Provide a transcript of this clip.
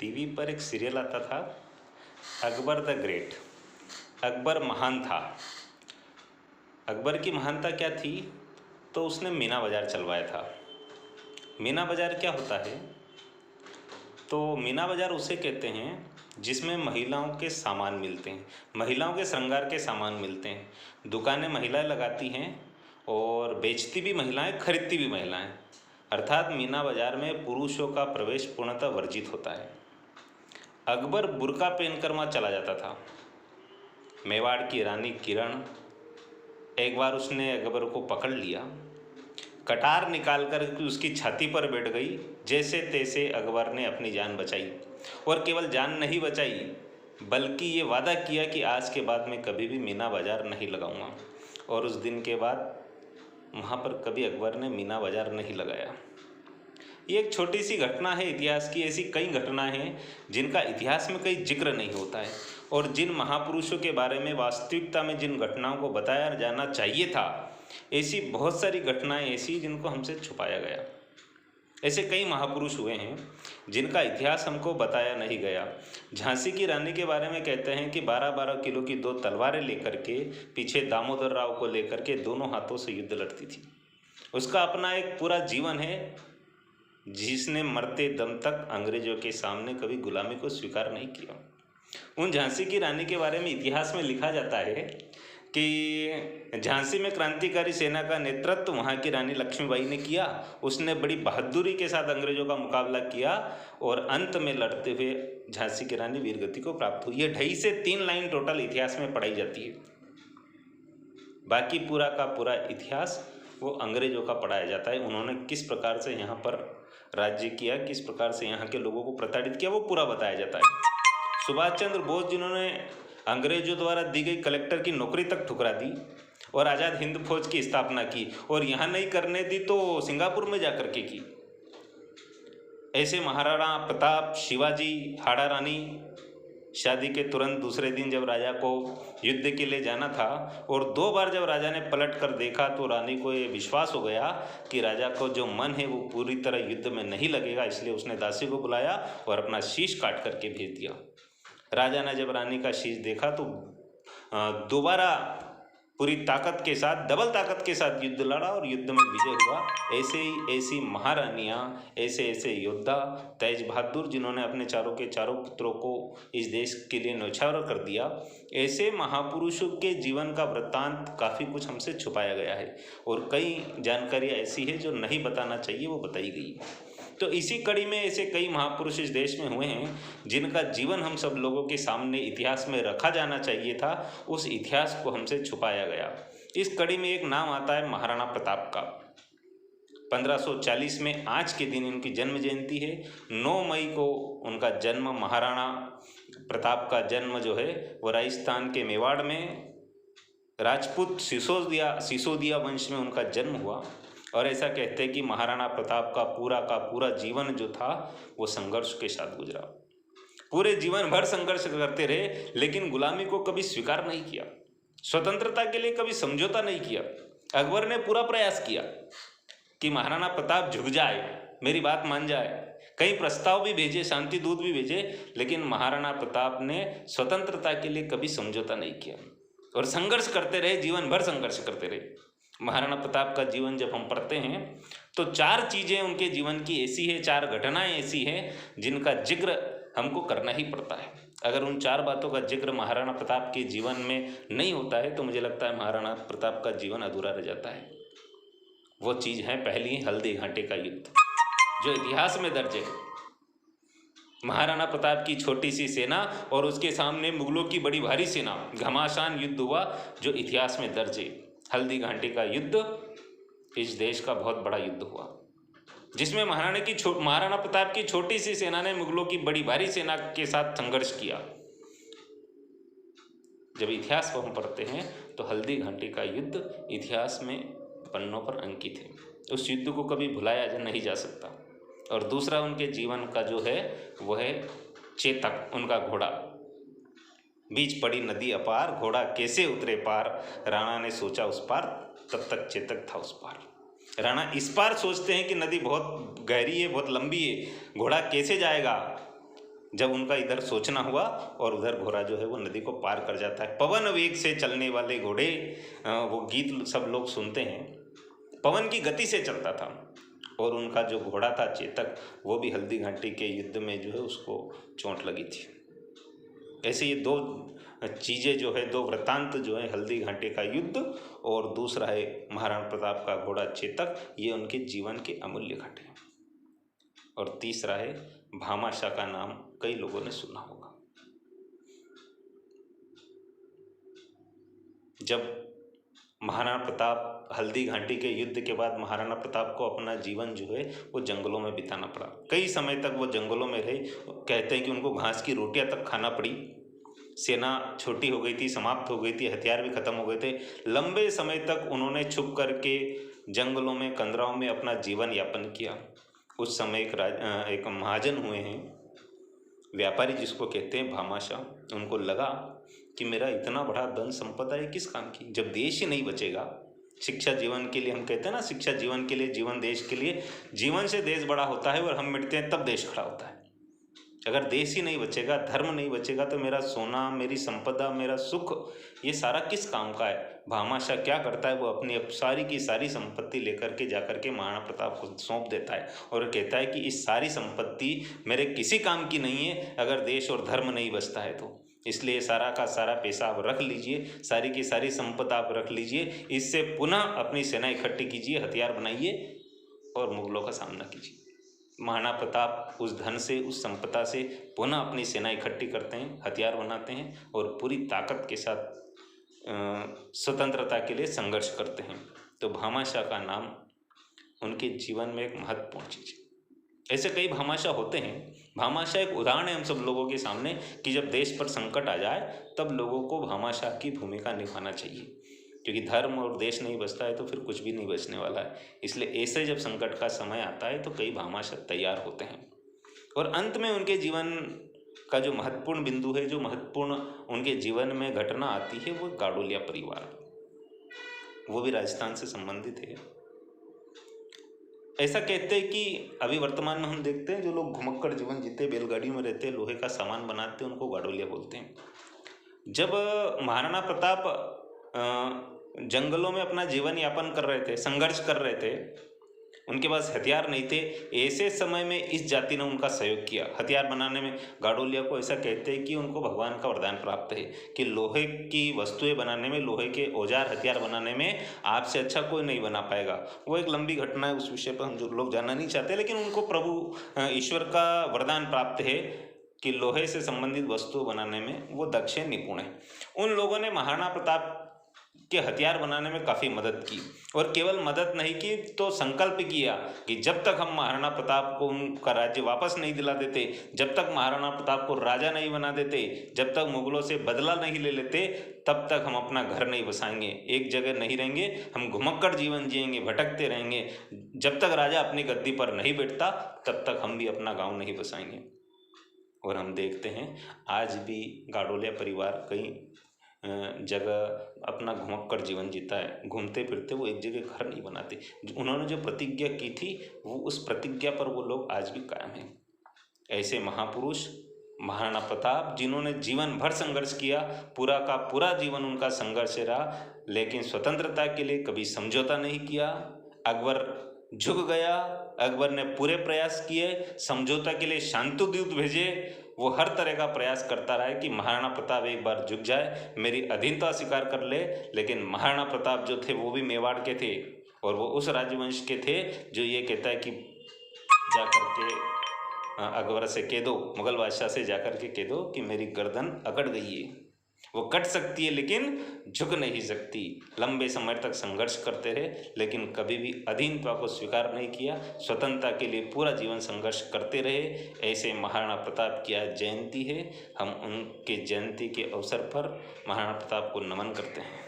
TV पर एक serial आता था, अकबर द ग्रेट। अकबर महान था। अकबर की महानता क्या थी? तो उसने मीना बाज़ार चलवाया था। मीना बाज़ार क्या होता है? तो मीना बाज़ार उसे कहते हैं जिसमें महिलाओं के सामान मिलते हैं, महिलाओं के श्रृंगार के सामान मिलते हैं। दुकानें महिलाएं लगाती हैं और बेचती भी महिलाएं, खरीदती भी महिलाएं। अर्थात मीना बाज़ार में पुरुषों का प्रवेश पूर्णतः वर्जित होता है। अकबर बुर्का पहनकर वहाँ चला जाता था। मेवाड़ की रानी किरण, एक बार उसने अकबर को पकड़ लिया, कटार निकालकर उसकी छाती पर बैठ गई। जैसे तैसे अकबर ने अपनी जान बचाई, और केवल जान नहीं बचाई बल्कि ये वादा किया कि आज के बाद मैं कभी भी मीना बाज़ार नहीं लगाऊंगा। और उस दिन के बाद वहाँ पर कभी अकबर ने मीना बाज़ार नहीं लगाया। ये एक छोटी सी घटना है इतिहास की। ऐसी कई घटनाएं हैं जिनका इतिहास में कई जिक्र नहीं होता है, और जिन महापुरुषों के बारे में वास्तविकता में जिन घटनाओं को बताया जाना चाहिए था, ऐसी बहुत सारी घटनाएं ऐसी जिनको हमसे छुपाया गया। ऐसे कई महापुरुष हुए हैं जिनका इतिहास हमको बताया नहीं गया। झांसी की रानी के बारे में कहते हैं कि 12-12 किलो की 2 तलवारें लेकर के पीछे दामोदर राव को लेकर के दोनों हाथों से युद्ध लड़ती थी। उसका अपना एक पूरा जीवन है, जिसने मरते दम तक अंग्रेजों के सामने कभी गुलामी को स्वीकार नहीं किया। उन झांसी की रानी के बारे में इतिहास में लिखा जाता है कि झांसी में क्रांतिकारी सेना का नेतृत्व वहाँ की रानी लक्ष्मीबाई ने किया। उसने बड़ी बहादुरी के साथ अंग्रेजों का मुकाबला किया और अंत में लड़ते हुए झांसी की रानी वीरगति को प्राप्त हुई। ये 2.5 से 3 लाइन टोटल इतिहास में पढ़ाई जाती है। बाकी पूरा का पूरा इतिहास वो अंग्रेजों का पढ़ाया जाता है। उन्होंने किस प्रकार से यहाँ पर राज्य किया, किस प्रकार से यहाँ के लोगों को प्रताड़ित किया, वो पूरा बताया जाता है। सुभाष चंद्र बोस जिन्होंने अंग्रेजों द्वारा दी गई कलेक्टर की नौकरी तक ठुकरा दी और आज़ाद हिंद फौज की स्थापना की, और यहाँ नहीं करने दी तो सिंगापुर में जाकर के की। ऐसे महाराणा प्रताप, शिवाजी, हाड़ा रानी, शादी के तुरंत दूसरे दिन जब राजा को युद्ध के लिए जाना था और 2 बार जब राजा ने पलट कर देखा तो रानी को ये विश्वास हो गया कि राजा को जो मन है वो पूरी तरह युद्ध में नहीं लगेगा, इसलिए उसने दासी को बुलाया और अपना शीश काट करके भेज दिया। राजा ने जब रानी का शीश देखा तो दोबारा पूरी ताकत के साथ, डबल ताकत के साथ युद्ध लड़ा और युद्ध में विजय हुआ। ऐसे ही ऐसी महारानियाँ, ऐसे ऐसे योद्धा, तेज बहादुर जिन्होंने अपने चारों के चारों पुत्रों को इस देश के लिए न्यौछावर कर दिया, ऐसे महापुरुषों के जीवन का वृत्तांत काफ़ी कुछ हमसे छुपाया गया है और कई जानकारियाँ ऐसी है जो नहीं बताना चाहिए वो बताई गई है। तो इसी कड़ी में ऐसे कई महापुरुष इस देश में हुए हैं जिनका जीवन हम सब लोगों के सामने इतिहास में रखा जाना चाहिए था, उस इतिहास को हमसे छुपाया गया। इस कड़ी में एक नाम आता है महाराणा प्रताप का। 1540 में आज के दिन इनकी जन्म जयंती है। 9 मई को उनका जन्म, महाराणा प्रताप का जन्म जो है वो राजस्थान के मेवाड़ में राजपूत सिसोदिया वंश में उनका जन्म हुआ। और ऐसा कहते हैं कि महाराणा प्रताप का पूरा जीवन जो था वो संघर्ष के साथ गुजरा। पूरे जीवन भर संघर्ष करते रहे, लेकिन गुलामी को कभी स्वीकार नहीं किया, स्वतंत्रता के लिए कभी समझौता नहीं किया। अकबर ने पूरा प्रयास किया कि महाराणा प्रताप झुक जाए, मेरी बात मान जाए। कई प्रस्ताव भी भेजे, शांति दूत भी भेजे, लेकिन महाराणा प्रताप ने स्वतंत्रता के लिए कभी समझौता नहीं किया और संघर्ष करते रहे, जीवन भर संघर्ष करते रहे। महाराणा प्रताप का जीवन जब हम पढ़ते हैं तो 4 चीज़ें उनके जीवन की ऐसी है, 4 घटनाएं ऐसी हैं जिनका जिक्र हमको करना ही पड़ता है। अगर उन 4 बातों का जिक्र महाराणा प्रताप के जीवन में नहीं होता है तो मुझे लगता है महाराणा प्रताप का जीवन अधूरा रह जाता है। वो चीज़ है, पहली हल्दी घाटी का युद्ध जो इतिहास में दर्ज है। महाराणा प्रताप की छोटी सी सेना और उसके सामने मुगलों की बड़ी भारी सेना, घमासान युद्ध हुआ जो इतिहास में दर्ज है। हल्दी घाटी का युद्ध इस देश का बहुत बड़ा युद्ध हुआ जिसमें महाराणा प्रताप की छोटी सी सेना ने मुगलों की बड़ी भारी सेना के साथ संघर्ष किया। जब इतिहास को हम पढ़ते हैं तो हल्दी घाटी का युद्ध इतिहास में पन्नों पर अंकित है। उस युद्ध को कभी भुलाया नहीं जा सकता। और दूसरा उनके जीवन का जो है वह है चेतक, उनका घोड़ा। बीच पड़ी नदी अपार, घोड़ा कैसे उतरे पार, राणा ने सोचा उस पार, तब तक चेतक था उस पार। राणा इस पार सोचते हैं कि नदी बहुत गहरी है, बहुत लंबी है, घोड़ा कैसे जाएगा। जब उनका इधर सोचना हुआ और उधर घोड़ा जो है वो नदी को पार कर जाता है। पवन वेग से चलने वाले घोड़े, वो गीत सब लोग सुनते हैं। पवन की गति से चलता था और उनका जो घोड़ा था चेतक, वो भी हल्दी घाटी के युद्ध में जो है उसको चोट लगी थी। ऐसे ये दो चीज़ें जो है, दो वृत्तांत जो है, हल्दी घाटी का युद्ध और दूसरा है महाराणा प्रताप का घोड़ा चेतक, ये उनके जीवन के अमूल्य घटे। और तीसरा है भामाशाह का नाम कई लोगों ने सुना होगा। जब महाराणा प्रताप हल्दी घाटी के युद्ध के बाद महाराणा प्रताप को अपना जीवन जो है वो जंगलों में बिताना पड़ा। कई समय तक वो जंगलों में रहे। कहते हैं कि उनको घास की रोटियां तक खाना पड़ी। सेना छोटी हो गई थी, समाप्त हो गई थी, हथियार भी खत्म हो गए थे। लंबे समय तक उन्होंने छुप करके जंगलों में, कंदराओं में अपना जीवन यापन किया। उस समय एक महाजन हुए हैं, व्यापारी जिसको कहते हैं भामाशाह। उनको लगा कि मेरा इतना बड़ा धन संपदा है किस काम की, जब देश ही नहीं बचेगा। शिक्षा जीवन के लिए, हम कहते हैं ना, शिक्षा जीवन के लिए, जीवन देश के लिए। जीवन से देश बड़ा होता है और हम मिटते हैं तब देश खड़ा होता है। अगर देश ही नहीं बचेगा, धर्म नहीं बचेगा, तो मेरा सोना, मेरी संपदा, मेरा सुख, ये सारा किस काम का है। भामाशाह क्या करता है, वो अपनी सारी की सारी संपत्ति लेकर के जाकर के महाराणा प्रताप को सौंप देता है और कहता है कि इस सारी संपत्ति मेरे किसी काम की नहीं है अगर देश और धर्म नहीं बचता है तो। इसलिए सारा का सारा पैसा आप रख लीजिए, सारी की सारी संपदा आप रख लीजिए, इससे पुनः अपनी सेना इकट्ठी कीजिए, हथियार बनाइए और मुगलों का सामना कीजिए। महाराणा प्रताप उस धन से, उस संपदा से पुनः अपनी सेना इकट्ठी करते हैं, हथियार बनाते हैं और पूरी ताकत के साथ स्वतंत्रता के लिए संघर्ष करते हैं। तो भामाशाह का नाम उनके जीवन में एक महत्वपूर्ण चीज़ है। ऐसे कई भामाशाह होते हैं। भामाशाह एक उदाहरण है हम सब लोगों के सामने कि जब देश पर संकट आ जाए तब लोगों को भामाशाह की भूमिका निभाना चाहिए, क्योंकि धर्म और देश नहीं बचता है तो फिर कुछ भी नहीं बचने वाला है। इसलिए ऐसे जब संकट का समय आता है तो कई भामाशाह तैयार होते हैं। और अंत में उनके जीवन का जो महत्वपूर्ण बिंदु है, जो महत्वपूर्ण उनके जीवन में घटना आती है, वो गाडोलिया परिवार, वो भी राजस्थान से संबंधित है। ऐसा कहते हैं कि अभी वर्तमान में हम देखते हैं जो लोग घुमक्कड़ जीवन जीते, बैलगाड़ी में रहते, लोहे का सामान बनाते हैं, उनको गाडोलिया बोलते हैं। जब महाराणा प्रताप जंगलों में अपना जीवन यापन कर रहे थे, संघर्ष कर रहे थे, उनके पास हथियार नहीं थे, ऐसे समय में इस जाति ने उनका सहयोग किया हथियार बनाने में। गाडोलिया को ऐसा कहते हैं कि उनको भगवान का वरदान प्राप्त है कि लोहे की वस्तुएं बनाने में, लोहे के औजार हथियार बनाने में आपसे अच्छा कोई नहीं बना पाएगा। वो एक लंबी घटना है, उस विषय पर हम जो लोग जानना नहीं चाहते, लेकिन उनको प्रभु ईश्वर का वरदान प्राप्त है कि लोहे से संबंधित वस्तु बनाने में वो दक्ष निपुण है। उन लोगों ने महाराणा प्रताप के हथियार बनाने में काफ़ी मदद की, और केवल मदद नहीं की तो संकल्प किया कि जब तक हम महाराणा प्रताप को उनका राज्य वापस नहीं दिला देते, जब तक महाराणा प्रताप को राजा नहीं बना देते, जब तक मुगलों से बदला नहीं ले लेते, तब तक हम अपना घर नहीं बसाएंगे, एक जगह नहीं रहेंगे, हम घुमक्कड़ जीवन जिएंगे, भटकते रहेंगे। जब तक राजा अपनी गद्दी पर नहीं बैठता तब तक हम भी अपना गाँव नहीं बसाएंगे। और हम देखते हैं आज भी गाडोलिया परिवार कई जगह अपना घुमक्कड़ जीवन जीता है, घूमते फिरते, वो एक जगह घर नहीं बनाते। उन्होंने जो प्रतिज्ञा की थी वो उस प्रतिज्ञा पर वो लोग आज भी कायम हैं। ऐसे महापुरुष महाराणा प्रताप, जिन्होंने जीवन भर संघर्ष किया, पूरा का पूरा जीवन उनका संघर्ष रहा, लेकिन स्वतंत्रता के लिए कभी समझौता नहीं किया। अकबर झुक गया, अकबर ने पूरे प्रयास किए, समझौता के लिए शांतिदूत भेजे, वो हर तरह का प्रयास करता रहा कि महाराणा प्रताप एक बार झुक जाए, मेरी अधीनता स्वीकार कर ले। लेकिन महाराणा प्रताप जो थे वो भी मेवाड़ के थे और वो उस राजवंश के थे जो ये कहता है कि जा कर के अकबर से कह दो, मुगल बादशाह से जाकर के कह दो कि मेरी गर्दन अकड़ गई है। वो कट सकती है लेकिन झुक नहीं सकती। लंबे समय तक संघर्ष करते रहे लेकिन कभी भी अधीनता को स्वीकार नहीं किया, स्वतंत्रता के लिए पूरा जीवन संघर्ष करते रहे। ऐसे महाराणा प्रताप की आज जयंती है, हम उनके जयंती के अवसर पर महाराणा प्रताप को नमन करते हैं।